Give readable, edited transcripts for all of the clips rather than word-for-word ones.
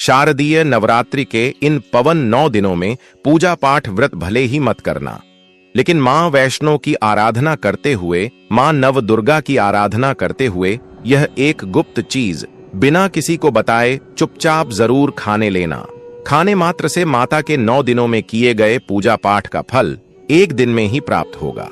शारदीय नवरात्रि के इन पवन 9 दिनों में पूजा पाठ व्रत भले ही मत करना, लेकिन मां वैष्णो की आराधना करते हुए, मां नव दुर्गा की आराधना करते हुए यह एक गुप्त चीज बिना किसी को बताए चुपचाप जरूर खाने लेना। खाने मात्र से माता के 9 दिनों में किए गए पूजा पाठ का फल एक दिन में ही प्राप्त होगा।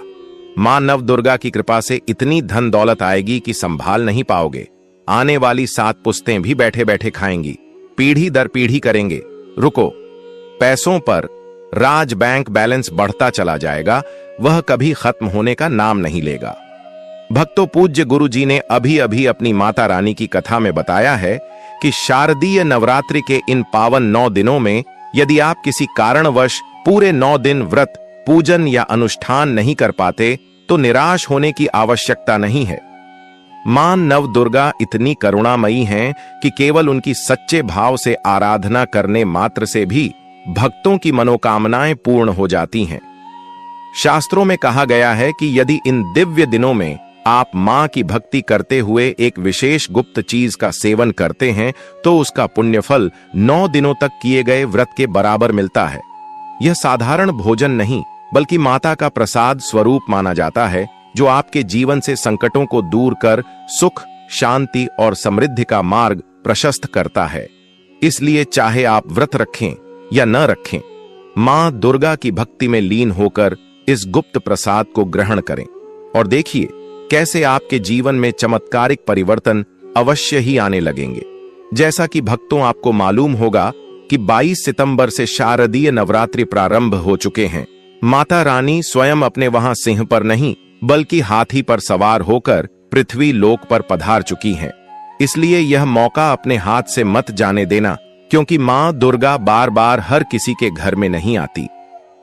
मां नव दुर्गा की कृपा से इतनी धन दौलत आएगी कि संभाल नहीं पाओगे। आने वाली 7 पुश्तें भी बैठे बैठे खाएंगी, पीढ़ी दर पीढ़ी करेंगे। रुको, पैसों पर राज बैंक बैलेंस बढ़ता चला जाएगा, वह कभी खत्म होने का नाम नहीं लेगा। भक्तों, पूज्य गुरु जी ने अभी अभी अपनी माता रानी की कथा में बताया है कि शारदीय नवरात्रि के इन पावन 9 दिनों में यदि आप किसी कारणवश पूरे 9 दिन व्रत, पूजन या अनुष्ठान नहीं कर पाते तो निराश होने की आवश्यकता नहीं है। मां नव दुर्गा इतनी करुणामयी हैं कि केवल उनकी सच्चे भाव से आराधना करने मात्र से भी भक्तों की मनोकामनाएं पूर्ण हो जाती हैं। शास्त्रों में कहा गया है कि यदि इन दिव्य दिनों में आप मां की भक्ति करते हुए एक विशेष गुप्त चीज का सेवन करते हैं तो उसका पुण्यफल 9 दिनों तक किए गए व्रत के बराबर मिलता है। यह साधारण भोजन नहीं बल्कि माता का प्रसाद स्वरूप माना जाता है, जो आपके जीवन से संकटों को दूर कर सुख, शांति और समृद्धि का मार्ग प्रशस्त करता है। इसलिए चाहे आप व्रत रखें या न रखें, मां दुर्गा की भक्ति में लीन होकर इस गुप्त प्रसाद को ग्रहण करें और देखिए कैसे आपके जीवन में चमत्कारिक परिवर्तन अवश्य ही आने लगेंगे। जैसा कि भक्तों, आपको मालूम होगा कि 22 सितंबर से शारदीय नवरात्रि प्रारंभ हो चुके हैं। माता रानी स्वयं अपने वहां सिंह पर नहीं बल्कि हाथी पर सवार होकर पृथ्वी लोक पर पधार चुकी हैं। इसलिए यह मौका अपने हाथ से मत जाने देना, क्योंकि मां दुर्गा बार बार हर किसी के घर में नहीं आती।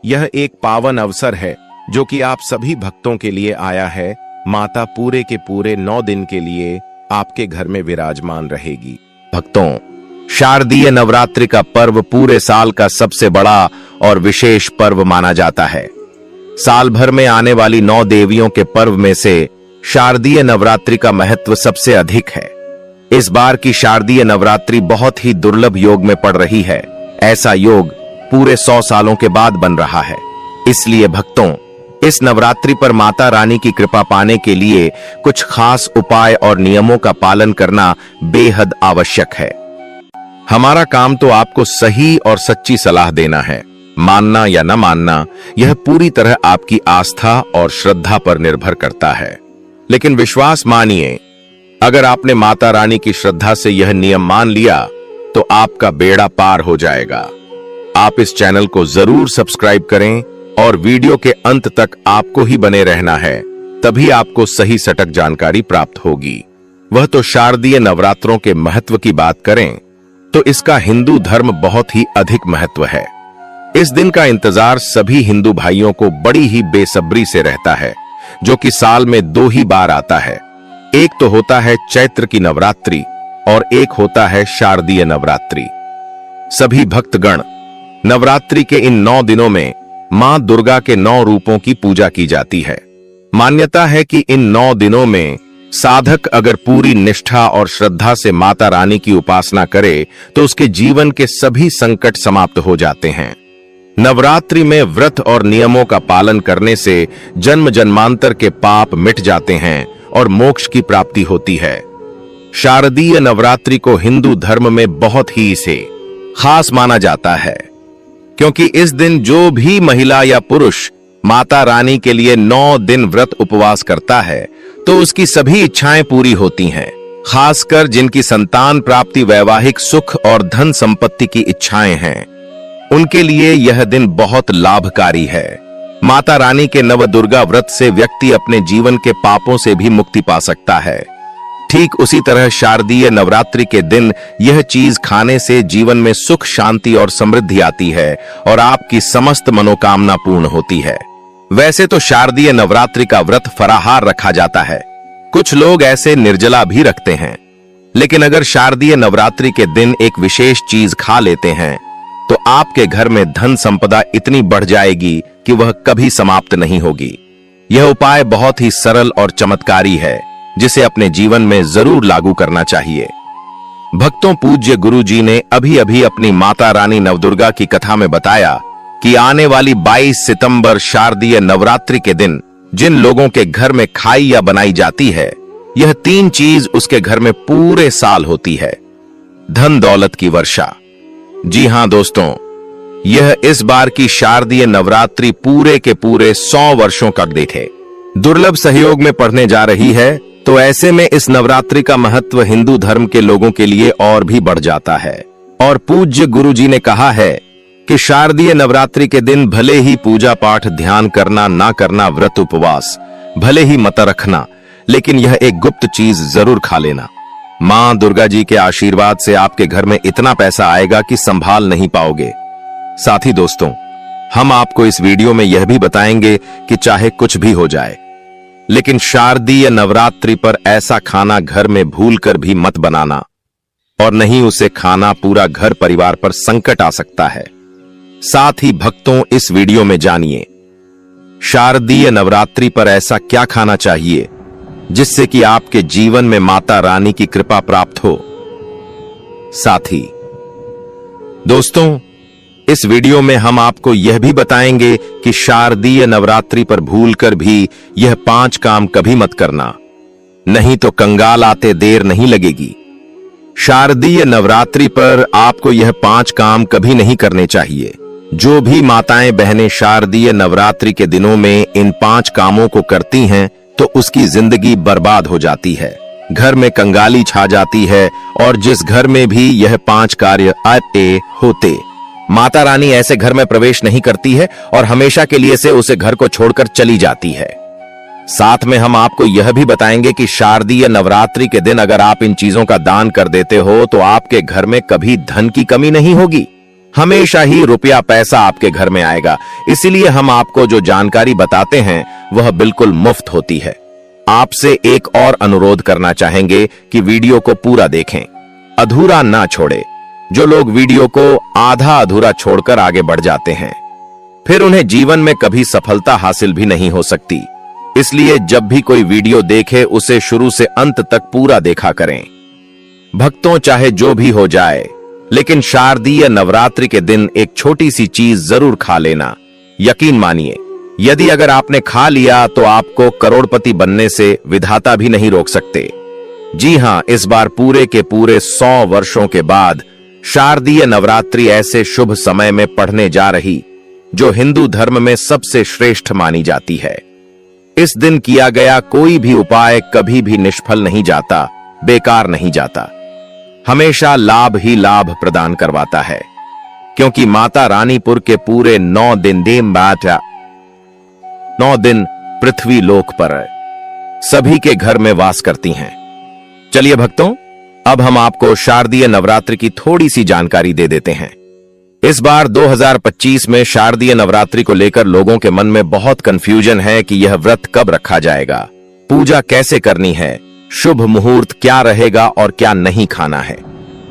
यह एक पावन अवसर है जो कि आप सभी भक्तों के लिए आया है। माता पूरे के पूरे 9 दिन के लिए आपके घर में विराजमान रहेगी। भक्तों, शारदीय नवरात्रि का पर्व पूरे साल का सबसे बड़ा और विशेष पर्व माना जाता है। साल भर में आने वाली 9 देवियों के पर्व में से शारदीय नवरात्रि का महत्व सबसे अधिक है। इस बार की शारदीय नवरात्रि बहुत ही दुर्लभ योग में पड़ रही है। ऐसा योग पूरे 100 सालों के बाद बन रहा है। इसलिए भक्तों, इस नवरात्रि पर माता रानी की कृपा पाने के लिए कुछ खास उपाय और नियमों का पालन करना बेहद आवश्यक है। हमारा काम तो आपको सही और सच्ची सलाह देना है। मानना या न मानना, यह पूरी तरह आपकी आस्था और श्रद्धा पर निर्भर करता है। लेकिन विश्वास मानिए, अगर आपने माता रानी की श्रद्धा से यह नियम मान लिया तो आपका बेड़ा पार हो जाएगा। आप इस चैनल को जरूर सब्सक्राइब करें और वीडियो के अंत तक आपको ही बने रहना है, तभी आपको सही सटीक जानकारी प्राप्त होगी। वह तो शारदीय नवरात्रों के महत्व की बात करें तो इसका हिंदू धर्म बहुत ही अधिक महत्व है। इस दिन का इंतजार सभी हिंदू भाइयों को बड़ी ही बेसब्री से रहता है, जो कि साल में 2 ही बार आता है। एक तो होता है चैत्र की नवरात्रि और एक होता है शारदीय नवरात्रि। सभी भक्तगण नवरात्रि के इन 9 दिनों में मां दुर्गा के 9 रूपों की पूजा की जाती है। मान्यता है कि इन 9 दिनों में साधक अगर पूरी निष्ठा और श्रद्धा से माता रानी की उपासना करे तो उसके जीवन के सभी संकट समाप्त हो जाते हैं। नवरात्रि में व्रत और नियमों का पालन करने से जन्म जन्मांतर के पाप मिट जाते हैं और मोक्ष की प्राप्ति होती है। शारदीय नवरात्रि को हिंदू धर्म में बहुत ही इसे खास माना जाता है, क्योंकि इस दिन जो भी महिला या पुरुष माता रानी के लिए 9 दिन व्रत उपवास करता है तो उसकी सभी इच्छाएं पूरी होती हैं। खासकर जिनकी संतान प्राप्ति, वैवाहिक सुख और धन संपत्ति की इच्छाएं हैं, उनके लिए यह दिन बहुत लाभकारी है। माता रानी के नवदुर्गा व्रत से व्यक्ति अपने जीवन के पापों से भी मुक्ति पा सकता है। ठीक उसी तरह शारदीय नवरात्रि के दिन यह चीज खाने से जीवन में सुख, शांति और समृद्धि आती है और आपकी समस्त मनोकामना पूर्ण होती है। वैसे तो शारदीय नवरात्रि का व्रत फराहार रखा जाता है, कुछ लोग ऐसे निर्जला भी रखते हैं। लेकिन अगर शारदीय नवरात्रि के दिन एक विशेष चीज खा लेते हैं तो आपके घर में धन संपदा इतनी बढ़ जाएगी कि वह कभी समाप्त नहीं होगी। यह उपाय बहुत ही सरल और चमत्कारी है, जिसे अपने जीवन में जरूर लागू करना चाहिए। भक्तों, पूज्य गुरुजी ने अभी अभी अपनी माता रानी नवदुर्गा की कथा में बताया कि आने वाली 22 सितंबर शारदीय नवरात्रि के दिन जिन लोगों के घर में खाई या बनाई जाती है, यह 3 चीज उसके घर में पूरे साल होती है। धन दौलत की वर्षा। जी हां दोस्तों, यह इस बार की शारदीय नवरात्रि पूरे के पूरे 100 वर्षों का देखे दुर्लभ सहयोग में पड़ने जा रही है। तो ऐसे में इस नवरात्रि का महत्व हिंदू धर्म के लोगों के लिए और भी बढ़ जाता है। और पूज्य गुरुजी ने कहा है कि शारदीय नवरात्रि के दिन भले ही पूजा पाठ, ध्यान करना ना करना, व्रत उपवास भले ही मत रखना, लेकिन यह एक गुप्त चीज जरूर खा लेना। मां दुर्गा जी के आशीर्वाद से आपके घर में इतना पैसा आएगा कि संभाल नहीं पाओगे। साथ ही दोस्तों, हम आपको इस वीडियो में यह भी बताएंगे कि चाहे कुछ भी हो जाए, लेकिन शारदीय नवरात्रि पर ऐसा खाना घर में भूलकर भी मत बनाना, और नहीं उसे खाना पूरा घर परिवार पर संकट आ सकता है। साथ ही भक्तों, इस वीडियो में जानिए शारदीय नवरात्रि पर ऐसा क्या खाना चाहिए जिससे कि आपके जीवन में माता रानी की कृपा प्राप्त हो। साथ ही दोस्तों, इस वीडियो में हम आपको यह भी बताएंगे कि शारदीय नवरात्रि पर भूलकर भी यह 5 काम कभी मत करना, नहीं तो कंगाल आते देर नहीं लगेगी। शारदीय नवरात्रि पर आपको यह 5 काम कभी नहीं करने चाहिए। जो भी माताएं बहनें शारदीय नवरात्रि के दिनों में इन 5 कामों को करती हैं तो उसकी जिंदगी बर्बाद हो जाती है, घर में कंगाली छा जाती है, और जिस घर में भी यह 5 कार्य होते, माता रानी ऐसे घर में प्रवेश नहीं करती है और हमेशा के लिए से उसे घर को छोड़कर चली जाती है। साथ में हम आपको यह भी बताएंगे कि शारदीय नवरात्रि के दिन अगर आप इन चीजों का दान कर देते हो तो आपके घर में कभी धन की कमी नहीं होगी, हमेशा ही रुपया पैसा आपके घर में आएगा। इसीलिए हम आपको जो जानकारी बताते हैं वह बिल्कुल मुफ्त होती है। आपसे एक और अनुरोध करना चाहेंगे कि वीडियो को पूरा देखें, अधूरा ना छोड़े। जो लोग वीडियो को आधा अधूरा छोड़कर आगे बढ़ जाते हैं, फिर उन्हें जीवन में कभी सफलता हासिल भी नहीं हो सकती। इसलिए जब भी कोई वीडियो देखे उसे शुरू से अंत तक पूरा देखा करें। भक्तों, चाहे जो भी हो जाए, लेकिन शारदीय नवरात्रि के दिन एक छोटी सी चीज जरूर खा लेना। यकीन मानिए, यदि अगर आपने खा लिया तो आपको करोड़पति बनने से विधाता भी नहीं रोक सकते। जी हां, इस बार पूरे के पूरे 100 वर्षों के बाद शारदीय नवरात्रि ऐसे शुभ समय में पढ़ने जा रही जो हिंदू धर्म में सबसे श्रेष्ठ मानी जाती है। इस दिन किया गया कोई भी उपाय कभी भी निष्फल नहीं जाता, बेकार नहीं जाता, हमेशा लाभ ही लाभ प्रदान करवाता है, क्योंकि माता रानीपुर के पूरे 9 दिन पृथ्वी लोक पर सभी के घर में वास करती हैं। चलिए भक्तों, अब हम आपको शारदीय नवरात्रि की थोड़ी सी जानकारी दे देते हैं। इस बार 2025 में शारदीय नवरात्रि को लेकर लोगों के मन में बहुत कंफ्यूजन है कि यह व्रत कब रखा जाएगा, पूजा कैसे करनी है, शुभ मुहूर्त क्या रहेगा और क्या नहीं खाना है।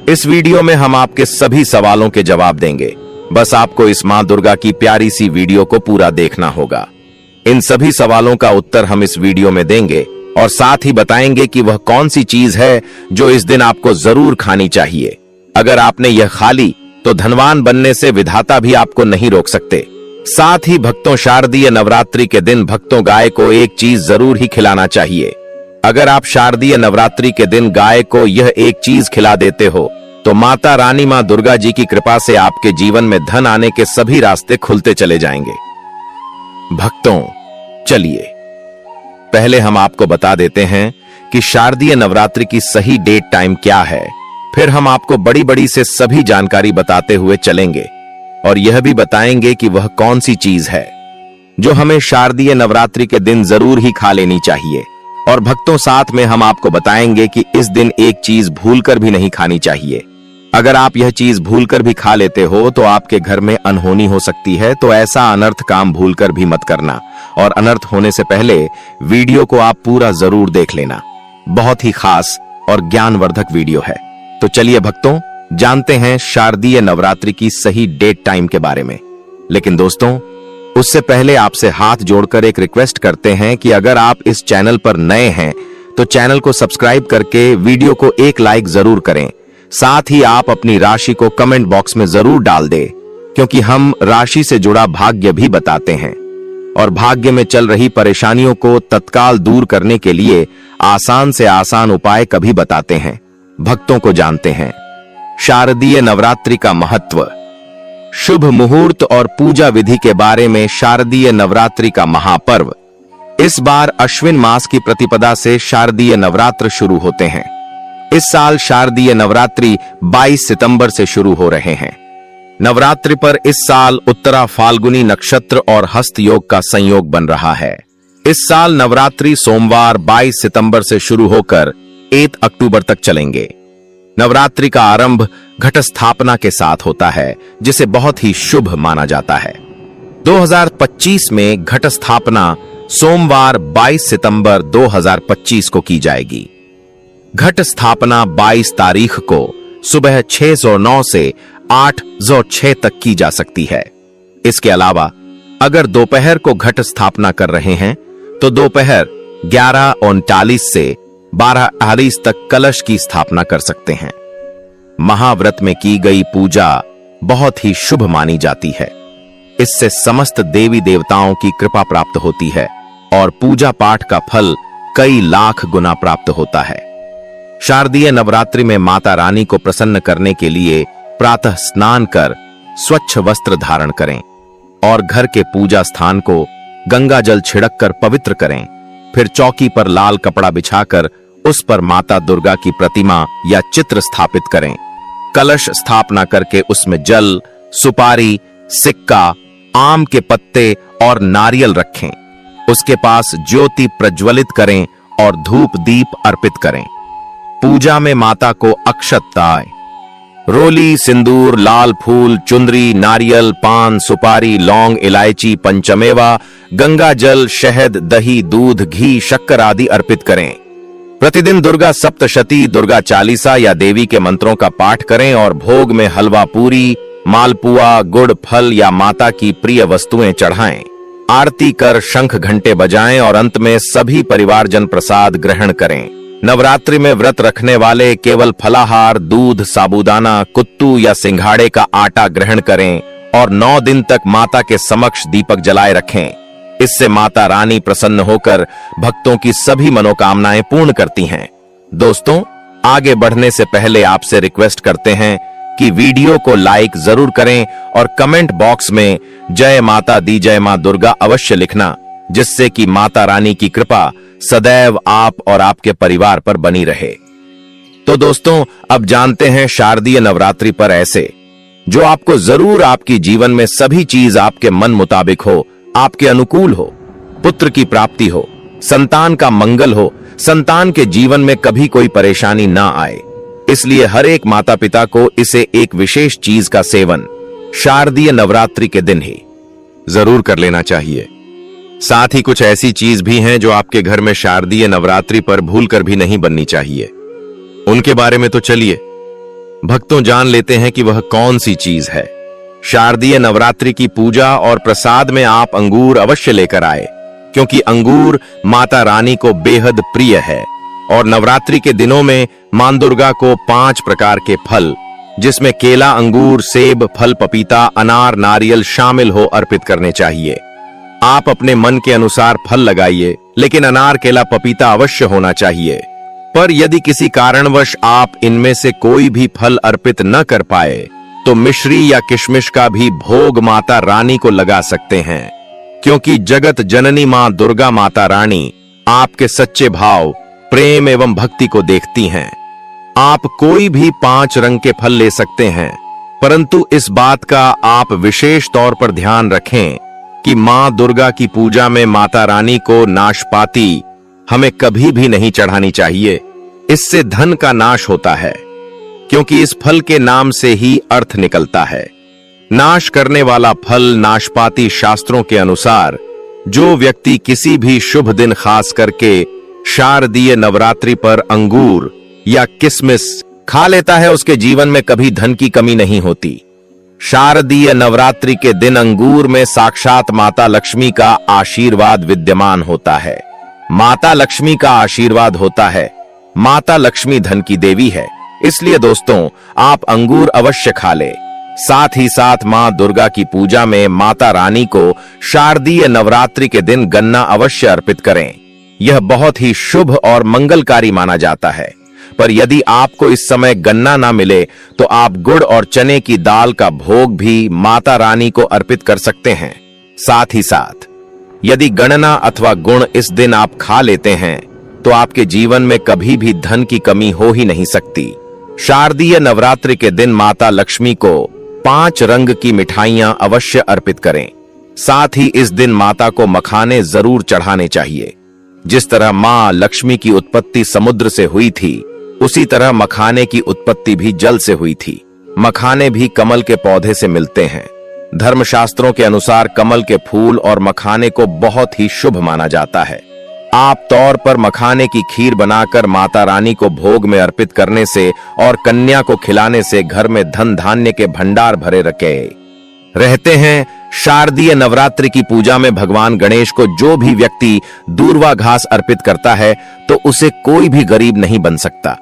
इस वीडियो में हम आपके सभी सवालों के जवाब देंगे। बस आपको इस मां दुर्गा की प्यारी सी वीडियो को पूरा देखना होगा। इन सभी सवालों का उत्तर हम इस वीडियो में देंगे और साथ ही बताएंगे कि वह कौन सी चीज है जो इस दिन आपको जरूर खानी चाहिए। अगर आपने यह खा ली तो धनवान बनने से विधाता भी आपको नहीं रोक सकते। साथ ही भक्तों, शारदीय नवरात्रि के दिन भक्तों गाय को एक चीज जरूर ही खिलाना चाहिए। अगर आप शारदीय नवरात्रि के दिन गाय को यह एक चीज खिला देते हो तो माता रानी मां दुर्गा जी की कृपा से आपके जीवन में धन आने के सभी रास्ते खुलते चले जाएंगे। भक्तों, चलिए पहले हम आपको बता देते हैं कि शारदीय नवरात्रि की सही डेट टाइम क्या है। फिर हम आपको बड़ी बड़ी से सभी जानकारी बताते हुए चलेंगे और यह भी बताएंगे कि वह कौन सी चीज है जो हमें शारदीय नवरात्रि के दिन जरूर ही खा लेनी चाहिए। और भक्तों, साथ में हम आपको बताएंगे कि इस दिन एक चीज भूलकर भी नहीं खानी चाहिए। अगर आप यह चीज भूलकर भी खा लेते हो तो आपके घर में अनहोनी हो सकती है। तो ऐसा अनर्थ काम भूलकर भी मत करना, और अनर्थ होने से पहले वीडियो को आप पूरा जरूर देख लेना। बहुत ही खास और ज्ञानवर्धक वीडियो है। तो चलिए भक्तों, जानते हैं शारदीय नवरात्रि की सही डेट टाइम के बारे में। लेकिन दोस्तों, उससे पहले आपसे हाथ जोड़कर एक रिक्वेस्ट करते हैं कि अगर आप इस चैनल पर नए हैं तो चैनल को सब्सक्राइब करके वीडियो को एक लाइक जरूर करें। साथ ही आप अपनी राशि को कमेंट बॉक्स में जरूर डाल दें, क्योंकि हम राशि से जुड़ा भाग्य भी बताते हैं और भाग्य में चल रही परेशानियों को तत्काल दूर करने के लिए आसान से आसान उपाय कभी बताते हैं, भक्तों को जानते हैं। शारदीय नवरात्रि का महत्व। शुभ मुहूर्त और पूजा विधि के बारे में। शारदीय नवरात्रि का महापर्व। इस बार अश्विन मास की प्रतिपदा से शारदीय नवरात्र शुरू होते हैं। इस साल शारदीय नवरात्रि 22 सितंबर से शुरू हो रहे हैं। नवरात्रि पर इस साल उत्तरा फाल्गुनी नक्षत्र और हस्त योग का संयोग बन रहा है। इस साल नवरात्रि सोमवार 22 सितंबर से शुरू होकर 1 अक्टूबर तक चलेंगे। नवरात्रि का आरंभ घट स्थापना के साथ होता है, जिसे बहुत ही शुभ माना जाता है। 2025 में घट स्थापना सोमवार 22 सितंबर 2025 को की जाएगी। घट स्थापना 22 तारीख को सुबह 6:09 से 8:06 तक की जा सकती है। इसके अलावा अगर दोपहर को घट स्थापना कर रहे हैं तो दोपहर 11:39 से 12:40 तक कलश की स्थापना कर सकते हैं। महाव्रत में की गई पूजा बहुत ही शुभ मानी जाती है। इससे समस्त देवी देवताओं की कृपा प्राप्त होती है और पूजा पाठ का फल कई लाख गुना प्राप्त होता है। शारदीय नवरात्रि में माता रानी को प्रसन्न करने के लिए प्रातः स्नान कर स्वच्छ वस्त्र धारण करें और घर के पूजा स्थान को गंगा जल छिड़क कर पवित्र करें। फिर चौकी पर लाल कपड़ा बिछाकर उस पर माता दुर्गा की प्रतिमा या चित्र स्थापित करें। कलश स्थापना करके उसमें जल, सुपारी, सिक्का, आम के पत्ते और नारियल रखें। उसके पास ज्योति प्रज्वलित करें और धूप दीप अर्पित करें। पूजा में माता को अक्षत दाएं, रोली, सिंदूर, लाल फूल, चुंदरी, नारियल, पान, सुपारी, लौंग, इलायची, पंचमेवा, गंगा जल, शहद, दही, दूध, घी, शक्कर आदि अर्पित करें। प्रतिदिन दुर्गा सप्तशती, दुर्गा चालीसा या देवी के मंत्रों का पाठ करें और भोग में हलवा पूरी, मालपुआ, गुड़, फल या माता की प्रिय वस्तुएं चढ़ाएं। आरती कर शंख घंटे बजाएं और अंत में सभी परिवारजन प्रसाद ग्रहण करें। नवरात्रि में व्रत रखने वाले केवल फलाहार, दूध, साबूदाना, कुत्तू या सिंघाड़े का आटा ग्रहण करें और 9 दिन तक माता के समक्ष दीपक जलाए रखें। इससे माता रानी प्रसन्न होकर भक्तों की सभी मनोकामनाएं पूर्ण करती हैं। दोस्तों, आगे बढ़ने से पहले आपसे रिक्वेस्ट करते हैं कि वीडियो को लाइक जरूर करें और कमेंट बॉक्स में जय माता दी, जय मां दुर्गा अवश्य लिखना, जिससे कि माता रानी की कृपा सदैव आप और आपके परिवार पर बनी रहे। तो दोस्तों, अब जानते हैं शारदीय नवरात्रि पर ऐसे जो आपको जरूर आपकी जीवन में सभी चीज आपके मन मुताबिक हो, आपके अनुकूल हो, पुत्र की प्राप्ति हो, संतान का मंगल हो, संतान के जीवन में कभी कोई परेशानी ना आए। इसलिए हर एक माता पिता को इसे एक विशेष चीज का सेवन शारदीय नवरात्रि के दिन ही जरूर कर लेना चाहिए। साथ ही कुछ ऐसी चीज भी हैं जो आपके घर में शारदीय नवरात्रि पर भूलकर भी नहीं बननी चाहिए। उनके बारे में तो चलिए भक्तों जान लेते हैं कि वह कौन सी चीज है। शारदीय नवरात्रि की पूजा और प्रसाद में आप अंगूर अवश्य लेकर आए, क्योंकि अंगूर माता रानी को बेहद प्रिय है और नवरात्रि के दिनों में मां दुर्गा को 5 प्रकार के फल, जिसमें केला, अंगूर, सेब, फल पपीता, अनार, नारियल शामिल हो, अर्पित करने चाहिए। आप अपने मन के अनुसार फल लगाइए, लेकिन अनार, केला, पपीता अवश्य होना चाहिए। पर यदि किसी कारणवश आप इनमें से कोई भी फल अर्पित न कर पाए तो मिश्री या किशमिश का भी भोग माता रानी को लगा सकते हैं, क्योंकि जगत जननी मां दुर्गा माता रानी आपके सच्चे भाव, प्रेम एवं भक्ति को देखती हैं। आप कोई भी 5 रंग के फल ले सकते हैं, परंतु इस बात का आप विशेष तौर पर ध्यान रखें कि मां दुर्गा की पूजा में माता रानी को नाशपाती हमें कभी भी नहीं चढ़ानी चाहिए। इससे धन का नाश होता है, क्योंकि इस फल के नाम से ही अर्थ निकलता है। नाश करने वाला फल नाशपाती। शास्त्रों के अनुसार जो व्यक्ति किसी भी शुभ दिन खास करके शारदीय नवरात्रि पर अंगूर या किशमिश खा लेता है, उसके जीवन में कभी धन की कमी नहीं होती। शारदीय नवरात्रि के दिन अंगूर में साक्षात माता लक्ष्मी का आशीर्वाद विद्यमान होता है। माता लक्ष्मी का आशीर्वाद होता है। माता लक्ष्मी धन की देवी है, इसलिए दोस्तों, आप अंगूर अवश्य खा ले। साथ ही साथ मां दुर्गा की पूजा में माता रानी को शारदीय नवरात्रि के दिन गन्ना अवश्य अर्पित करें। यह बहुत ही शुभ और मंगलकारी माना जाता है। पर यदि आपको इस समय गन्ना ना मिले तो आप गुड़ और चने की दाल का भोग भी माता रानी को अर्पित कर सकते हैं। साथ ही साथ यदि गणना अथवा गुण इस दिन आप खा लेते हैं तो आपके जीवन में कभी भी धन की कमी हो ही नहीं सकती। शारदीय नवरात्रि के दिन माता लक्ष्मी को 5 रंग की मिठाइयां अवश्य अर्पित करें। साथ ही इस दिन माता को मखाने जरूर चढ़ाने चाहिए। जिस तरह मां लक्ष्मी की उत्पत्ति समुद्र से हुई थी, उसी तरह मखाने की उत्पत्ति भी जल से हुई थी। मखाने भी कमल के पौधे से मिलते हैं। धर्मशास्त्रों के अनुसार कमल के फूल और मखाने को बहुत ही शुभ माना जाता है। आप तौर पर मखाने की खीर बनाकर माता रानी को भोग में अर्पित करने से और कन्या को खिलाने से घर में धन धान्य के भंडार भरे रखे रहते हैं। शारदीय नवरात्रि की पूजा में भगवान गणेश को जो भी व्यक्ति दूर्वा घास अर्पित करता है तो उसे कोई भी गरीब नहीं बन सकता।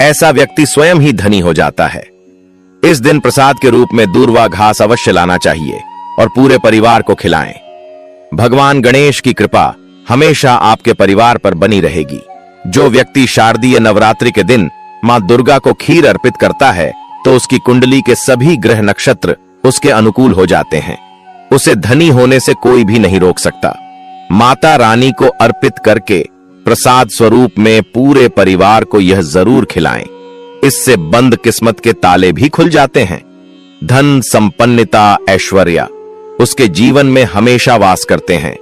ऐसा व्यक्ति स्वयं ही धनी हो जाता है। इस दिन प्रसाद के रूप में दूर्वा घास अवश्य लाना चाहिए और पूरे परिवार को खिलाएं। भगवान गणेश की कृपा हमेशा आपके परिवार पर बनी रहेगी। जो व्यक्ति शारदीय नवरात्रि के दिन मां दुर्गा को खीर अर्पित करता है तो उसकी कुंडली के सभी ग्रह नक्षत्र उसके अनुकूल हो जाते हैं। उसे धनी होने से कोई भी नहीं रोक सकता। माता रानी को अर्पित करके प्रसाद स्वरूप में पूरे परिवार को यह जरूर खिलाएं। इससे बंद किस्मत के ताले भी खुल जाते हैं। धन, संपन्नता, ऐश्वर्य उसके जीवन में हमेशा वास करते हैं।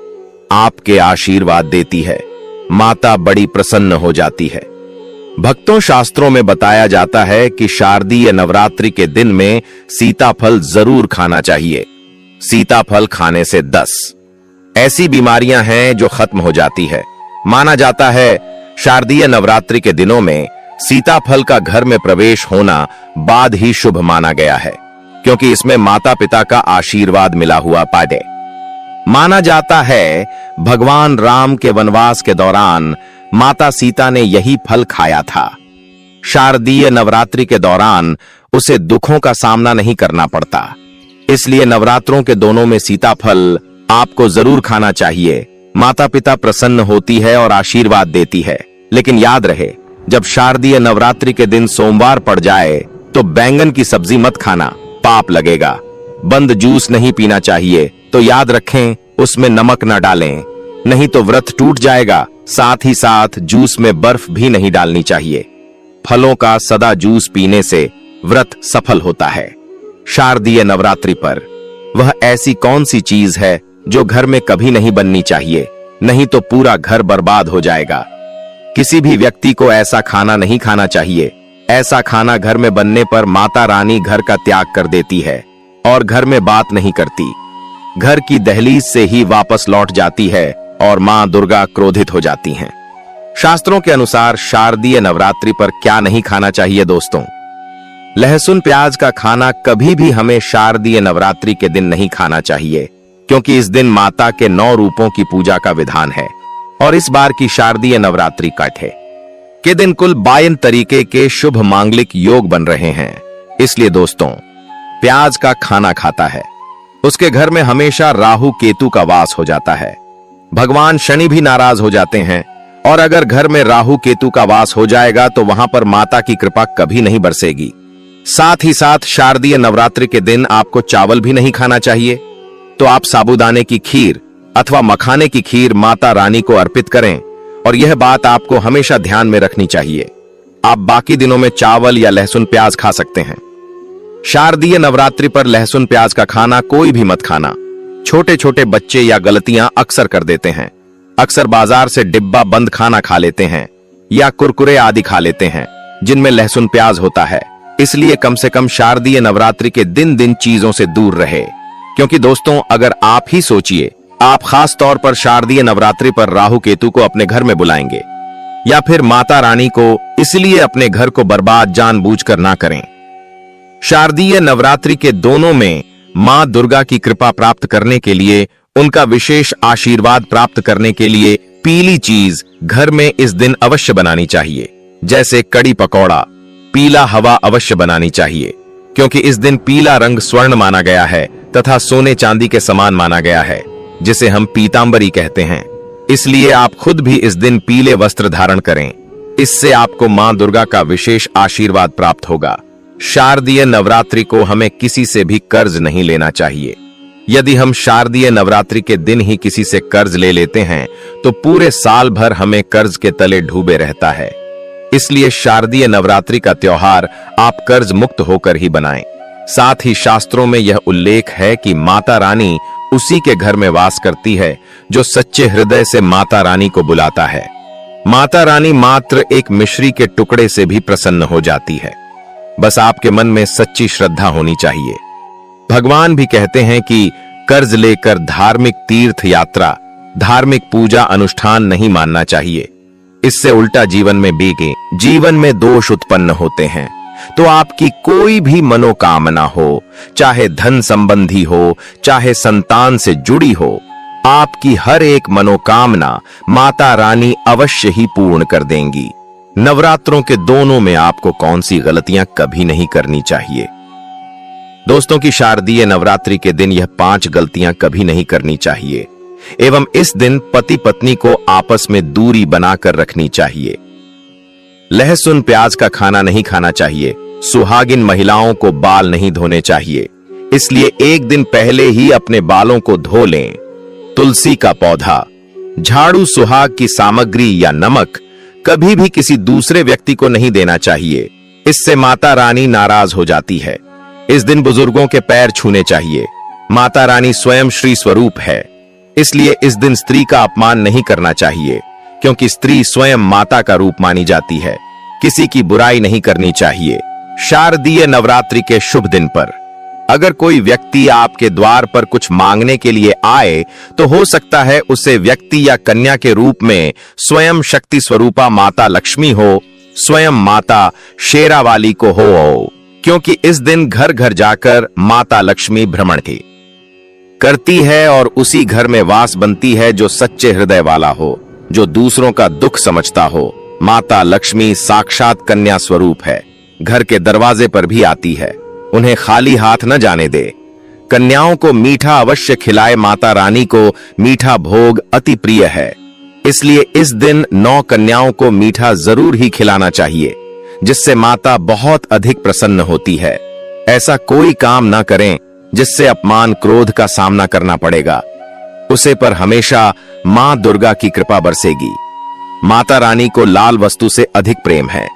आपके आशीर्वाद देती है। माता बड़ी प्रसन्न हो जाती है। भक्तों, शास्त्रों में बताया जाता है कि शारदीय नवरात्रि के दिन में सीताफल जरूर खाना चाहिए। सीताफल खाने से 10 ऐसी बीमारियां हैं जो खत्म हो जाती है। माना जाता है शारदीय नवरात्रि के दिनों में सीताफल का घर में प्रवेश होना बाद ही शुभ माना गया है, क्योंकि इसमें माता पिता का आशीर्वाद मिला हुआ पाए। माना जाता है भगवान राम के वनवास के दौरान माता सीता ने यही फल खाया था। शारदीय नवरात्रि के दौरान उसे दुखों का सामना नहीं करना पड़ता। इसलिए नवरात्रों के दोनों में सीताफल आपको जरूर खाना चाहिए। माता पिता प्रसन्न होती है और आशीर्वाद देती है। लेकिन याद रहे, जब शारदीय नवरात्रि के दिन सोमवार पड़ जाए तो बैंगन की सब्जी मत खाना, पाप लगेगा। बंद जूस नहीं पीना चाहिए, तो याद रखें उसमें नमक न डालें, नहीं तो व्रत टूट जाएगा। साथ ही साथ जूस में बर्फ भी नहीं डालनी चाहिए। फलों का सदा जूस पीने से व्रत सफल होता है। शारदीय नवरात्रि पर वह ऐसी कौन सी चीज है जो घर में कभी नहीं बननी चाहिए, नहीं तो पूरा घर बर्बाद हो जाएगा। किसी भी व्यक्ति को ऐसा खाना नहीं खाना चाहिए। ऐसा खाना घर में बनने पर माता रानी घर का त्याग कर देती है और घर में बात नहीं करती। घर की दहलीज से ही वापस लौट जाती है और मां दुर्गा क्रोधित हो जाती हैं। शास्त्रों के अनुसार शारदीय नवरात्रि पर क्या नहीं खाना चाहिए दोस्तों? लहसुन प्याज का खाना कभी भी हमें शारदीय नवरात्रि के दिन नहीं खाना चाहिए, क्योंकि इस दिन माता के 9 रूपों की पूजा का विधान है। और इस बार की शारदीय नवरात्रि कठे के दिन कुल 52 तरीके के शुभ मांगलिक योग बन रहे हैं। इसलिए दोस्तों, प्याज का खाना खाता है उसके घर में हमेशा राहु केतु का वास हो जाता है। भगवान शनि भी नाराज हो जाते हैं, और अगर घर में राहु केतु का वास हो जाएगा तो वहां पर माता की कृपा कभी नहीं बरसेगी। साथ ही साथ शारदीय नवरात्रि के दिन आपको चावल भी नहीं खाना चाहिए। तो आप साबूदाने की खीर अथवा मखाने की खीर माता रानी को अर्पित करें, और यह बात आपको हमेशा ध्यान में रखनी चाहिए। आप बाकी दिनों में चावल या लहसुन प्याज खा सकते हैं। शारदीय नवरात्रि पर लहसुन प्याज का खाना कोई भी मत खाना। छोटे छोटे बच्चे या गलतियां अक्सर कर देते हैं। अक्सर बाजार से डिब्बा बंद खाना खा लेते हैं या कुरकुरे आदि खा लेते हैं जिनमें लहसुन प्याज होता है। इसलिए कम से कम शारदीय नवरात्रि के दिन चीजों से दूर रहे। क्योंकि दोस्तों, अगर आप ही सोचिए, आप खास तौर पर शारदीय नवरात्रि पर राहु केतु को अपने घर में बुलाएंगे या फिर माता रानी को, इसलिए अपने घर को बर्बाद जानबूझकर ना करें। शारदीय नवरात्रि के दोनों में मां दुर्गा की कृपा प्राप्त करने के लिए, उनका विशेष आशीर्वाद प्राप्त करने के लिए पीली चीज घर में इस दिन अवश्य बनानी चाहिए, जैसे कड़ी पकौड़ा, पीला हवा अवश्य बनानी चाहिए, क्योंकि इस दिन पीला रंग स्वर्ण माना गया है तथा सोने चांदी के समान माना गया है, जिसे हम पीतांबरी कहते हैं। इसलिए आप खुद भी इस दिन पीले वस्त्र धारण करें। इससे आपको मां दुर्गा का विशेष आशीर्वाद प्राप्त होगा। शारदीय नवरात्रि को हमें किसी से भी कर्ज नहीं लेना चाहिए। यदि हम शारदीय नवरात्रि के दिन ही किसी से कर्ज ले लेते हैं तो पूरे साल भर हमें कर्ज के तले डूबे रहता है। इसलिए शारदीय नवरात्रि का त्योहार आप कर्ज मुक्त होकर ही बनाएं। साथ ही शास्त्रों में यह उल्लेख है कि माता रानी उसी के घर में वास करती है जो सच्चे हृदय से माता रानी को बुलाता है। माता रानी मात्र एक मिश्री के टुकड़े से भी प्रसन्न हो जाती है। बस आपके मन में सच्ची श्रद्धा होनी चाहिए। भगवान भी कहते हैं कि कर्ज लेकर धार्मिक तीर्थ यात्रा, धार्मिक पूजा अनुष्ठान नहीं मानना चाहिए। इससे उल्टा जीवन में बीगे जीवन में दोष उत्पन्न होते हैं। तो आपकी कोई भी मनोकामना हो, चाहे धन संबंधी हो, चाहे संतान से जुड़ी हो, आपकी हर एक मनोकामना माता रानी अवश्य ही पूर्ण कर देंगी। नवरात्रों के दोनों में आपको कौन सी गलतियां कभी नहीं करनी चाहिए। दोस्तों की शारदीय नवरात्रि के दिन यह 5 गलतियां कभी नहीं करनी चाहिए एवं इस दिन पति पत्नी को आपस में दूरी बनाकर रखनी चाहिए। लहसुन प्याज का खाना नहीं खाना चाहिए। सुहागिन महिलाओं को बाल नहीं धोने चाहिए, इसलिए एक दिन पहले ही अपने बालों को धो लें। तुलसी का पौधा, झाड़ू, सुहाग की सामग्री या नमक कभी भी किसी दूसरे व्यक्ति को नहीं देना चाहिए। इससे माता रानी नाराज हो जाती है। इस दिन बुजुर्गों के पैर छूने चाहिए। माता रानी स्वयं श्री स्वरूप है, इसलिए इस दिन स्त्री का अपमान नहीं करना चाहिए, क्योंकि स्त्री स्वयं माता का रूप मानी जाती है। किसी की बुराई नहीं करनी चाहिए। शारदीय नवरात्रि के शुभ दिन पर अगर कोई व्यक्ति आपके द्वार पर कुछ मांगने के लिए आए तो हो सकता है उसे व्यक्ति या कन्या के रूप में स्वयं शक्ति स्वरूपा माता लक्ष्मी हो, स्वयं माता शेरावाली को हो, क्योंकि इस दिन घर घर जाकर माता लक्ष्मी भ्रमण की करती है और उसी घर में वास बनती है जो सच्चे हृदय वाला हो, जो दूसरों का दुख समझता हो। माता लक्ष्मी साक्षात कन्या स्वरूप है, घर के दरवाजे पर भी आती है। उन्हें खाली हाथ न जाने दे। कन्याओं को मीठा अवश्य खिलाए। माता रानी को मीठा भोग अति प्रिय है, इसलिए इस दिन 9 कन्याओं को मीठा जरूर ही खिलाना चाहिए, जिससे माता बहुत अधिक प्रसन्न होती है। ऐसा कोई काम ना करें जिससे अपमान क्रोध का सामना करना पड़ेगा। उसे पर हमेशा मां दुर्गा की कृपा बरसेगी। माता रानी को लाल वस्तु से अधिक प्रेम है।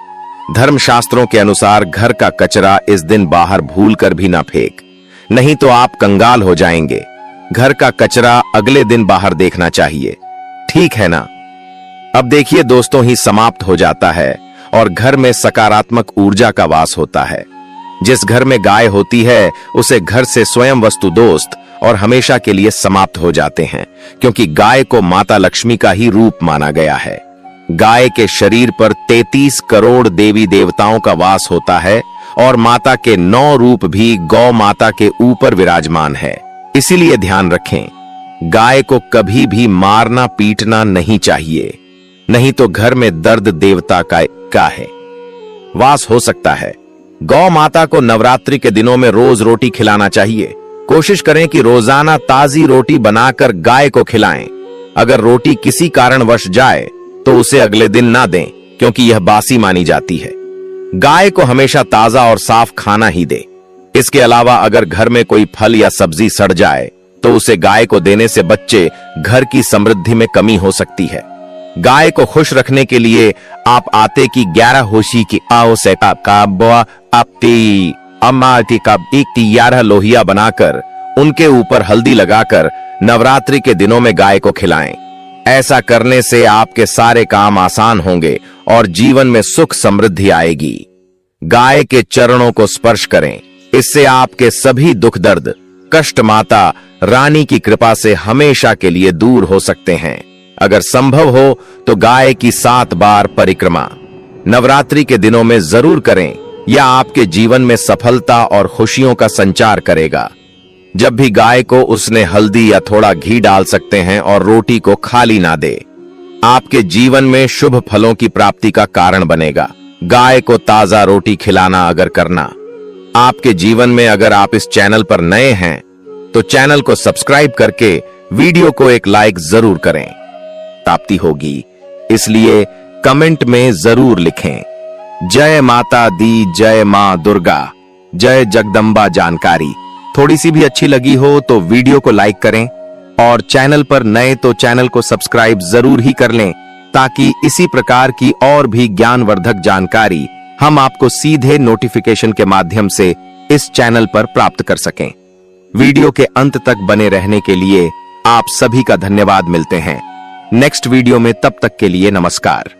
धर्मशास्त्रों के अनुसार घर का कचरा इस दिन बाहर भूलकर भी ना फेंक, नहीं तो आप कंगाल हो जाएंगे। घर का कचरा अगले दिन बाहर देखना चाहिए, ठीक है ना। अब देखिए दोस्तों, ही समाप्त हो जाता है और घर में सकारात्मक ऊर्जा का वास होता है। जिस घर में गाय होती है उसे घर से स्वयं वस्तु दोस्त और हमेशा के लिए समाप्त हो जाते हैं, क्योंकि गाय को माता लक्ष्मी का ही रूप माना गया है। गाय के शरीर पर 33 करोड़ देवी देवताओं का वास होता है और माता के 9 रूप भी गौ माता के ऊपर विराजमान है। इसीलिए ध्यान रखें, गाय को कभी भी मारना पीटना नहीं चाहिए, नहीं तो घर में दर्द देवता का है वास हो सकता है। गौ माता को नवरात्रि के दिनों में रोज रोटी खिलाना चाहिए। कोशिश करें कि रोजाना ताजी रोटी बनाकर गाय को खिलाएं। अगर रोटी किसी कारणवश जाए तो उसे अगले दिन ना दें, क्योंकि यह बासी मानी जाती है। गाय को हमेशा ताजा और साफ खाना ही दे। इसके अलावा अगर घर में कोई फल या सब्जी सड़ जाए तो उसे गाय को देने से बच्चे घर की समृद्धि में कमी हो सकती है। गाय को खुश रखने के लिए आप आटे की 11 होशी की आओ से का अम्माटी का 11 लोहिया बनाकर उनके ऊपर हल्दी लगाकर नवरात्रि के दिनों में गाय को खिलाएं। ऐसा करने से आपके सारे काम आसान होंगे और जीवन में सुख समृद्धि आएगी। गाय के चरणों को स्पर्श करें, इससे आपके सभी दुख दर्द कष्ट माता रानी की कृपा से हमेशा के लिए दूर हो सकते हैं। अगर संभव हो तो गाय की 7 बार परिक्रमा नवरात्रि के दिनों में जरूर करें। यह आपके जीवन में सफलता और खुशियों का संचार करेगा। जब भी गाय को उसने हल्दी या थोड़ा घी डाल सकते हैं और रोटी को खाली ना दे। आपके जीवन में शुभ फलों की प्राप्ति का कारण बनेगा। गाय को ताजा रोटी खिलाना अगर करना आपके जीवन में, अगर आप इस चैनल पर नए हैं तो चैनल को सब्सक्राइब करके वीडियो को एक लाइक जरूर करें। प्राप्ति होगी, इसलिए कमेंट में जरूर लिखें जय माता दी, जय मां दुर्गा, जय जगदम्बा। जानकारी थोड़ी सी भी अच्छी लगी हो तो वीडियो को लाइक करें और चैनल पर नए तो चैनल को सब्सक्राइब जरूर ही कर लें, ताकि इसी प्रकार की और भी ज्ञानवर्धक जानकारी हम आपको सीधे नोटिफिकेशन के माध्यम से इस चैनल पर प्राप्त कर सकें। वीडियो के अंत तक बने रहने के लिए आप सभी का धन्यवाद। मिलते हैं नेक्स्ट वीडियो में, तब तक के लिए नमस्कार।